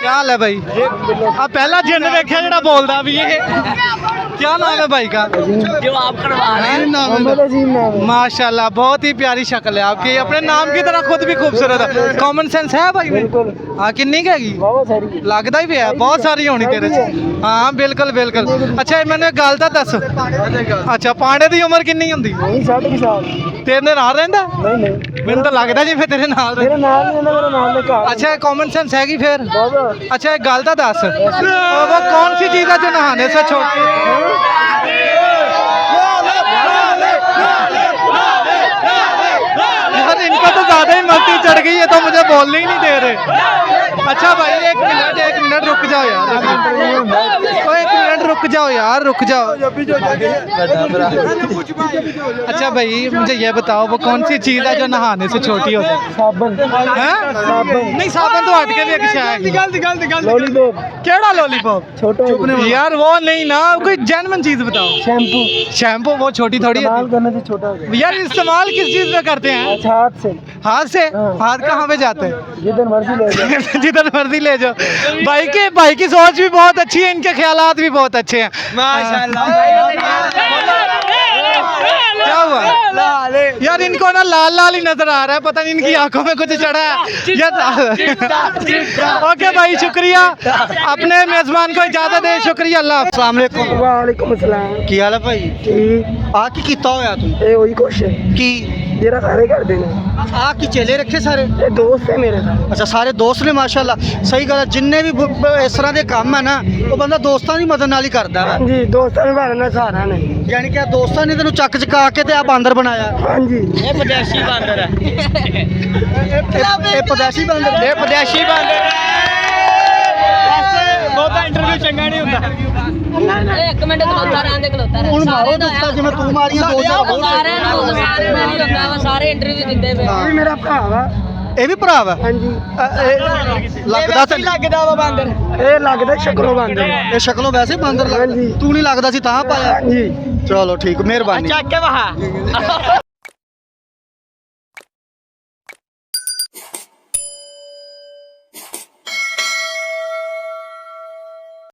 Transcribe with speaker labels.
Speaker 1: क्या हाल है भाई? अब पहला जिन देखा जरा बोलता भी ये क्या नाम है भाई का?
Speaker 2: जो आप करवा रहे हैं।
Speaker 1: माशाल्लाह बहुत ही प्यारी शक्ल है आपकी, अपने नाम की तरह खुद भी खूबसूरत है। कॉमन सेंस है भाई में? हाँ किन्नी की हैगी? लगता ही भी है बहुत सारी होनी तेरे च। हाँ बिल्कुल बिल्कुल। अच्छा मैंने गल तो दस, अच्छा पांडे की उम्र किन्नी होंदी? तेरे नाल रहिंदा? मैनूं तो लगदा जी फिर तेरे नाल रहिंदा। अच्छा कॉमन सेंस हैगी फिर? अच्छा एक गल तो दस, वो कौन सी चीज़ है जो नहाने से छोटी? यार इनको तो ज्यादा ही मस्ती चढ़ गई है तो मुझे बोलने ही नहीं दे रहे। अच्छा भाई एक मिनट रुक जाओ यार, एक मिनट रुक जाओ यार, रुक जाओ। अच्छा भाई मुझे ये बताओ वो कौन सी चीज़ है जो नहाने से छोटी होती है? साबन। नहीं साबन तो हट के भी एक शायद। लॉलीपॉप। केड़ा लॉलीपॉप? छोटा यार वो नहीं ना, कोई जेन्युइन चीज़ बताओ। शैम्पू। शैम्पू वो छोटी थोड़ी है यार। इस्तेमाल किस चीज़ में करते हैं? हाथ से। हाथ से? हाथ कहाँ पे जाते हैं? जिधर मर्जी ले जाओ। जिधर मर्जी ले जाओ। भाई की सोच भी बहुत अच्छी है, इनके ख्यालात भी बहुत अच्छे हैं माशाल्लाह। क्या हुआ यार? इनको ना लाल लाल ही नजर आ रहा है, पता नहीं इनकी आंखों में कुछ चढ़ा है यार। ओके भाई शुक्रिया, अपने मेजबान को इजाजत दे, शुक्रिया। अल्लाह अस्सलाम वालेकुम। की हाल है भाई? आ की कीता होया तू? ए ओही कुछ की जेरा सारे कर देने आ की चेले रखे सारे? ये दोस्त है मेरे। अच्छा सारे दोस्त ने माशाल्लाह, सही गल है। जिन्ने भी इस तरह के काम है ना वो बंदा दोस्तों की मदद नाल ही करता है जी। दोस्तां ने मारना सहारा ने, यानी कि दोस्तों ने तेन चक चका के ते आ बांदर बनाया। हाँ जी ये पदेशी बांदर है। पदेशी बांदर, ये पदेशी बांदर बहुता इंटरव्यू चंगा नहीं होता।
Speaker 2: एक मिनट खलोता रहंदे खलोता रह।
Speaker 1: ਹੁਣ ਮਾਰੋ ਦੋਸਤਾਂ ਜਿਵੇਂ ਤੂੰ ਮਾਰੀਆਂ ਦੋ ਚਾਰ ਹੋਰ
Speaker 2: ਸਾਰੇ ਇੰਟਰਵਿਊ ਦਿੰਦੇ ਪਏ।
Speaker 1: ਇਹ ਮੇਰਾ ਭਰਾ ਵਾ। ਇਹ ਵੀ ਭਰਾ ਵਾ? ਹਾਂਜੀ। ਲੱਗਦਾ ਤਾਂ ਲੱਗਦਾ ਵਾ ਬਾਂਦਰ। ਇਹ ਲੱਗਦਾ ਸ਼ਕਲੋਂ ਬਾਂਦਰ। ਇਹ ਸ਼ਕਲੋਂ ਵੈਸੇ ਬਾਂਦਰ ਲੱਗਦਾ। ਤੂੰ ਨਹੀਂ ਲੱਗਦਾ ਸੀ ਤਾਂ ਪਾਇਆ? ਹਾਂਜੀ ਚਲੋ ਠੀਕ ਮਿਹਰਬਾਨੀ। ਚੱਕ ਕੇ ਵਹਾ।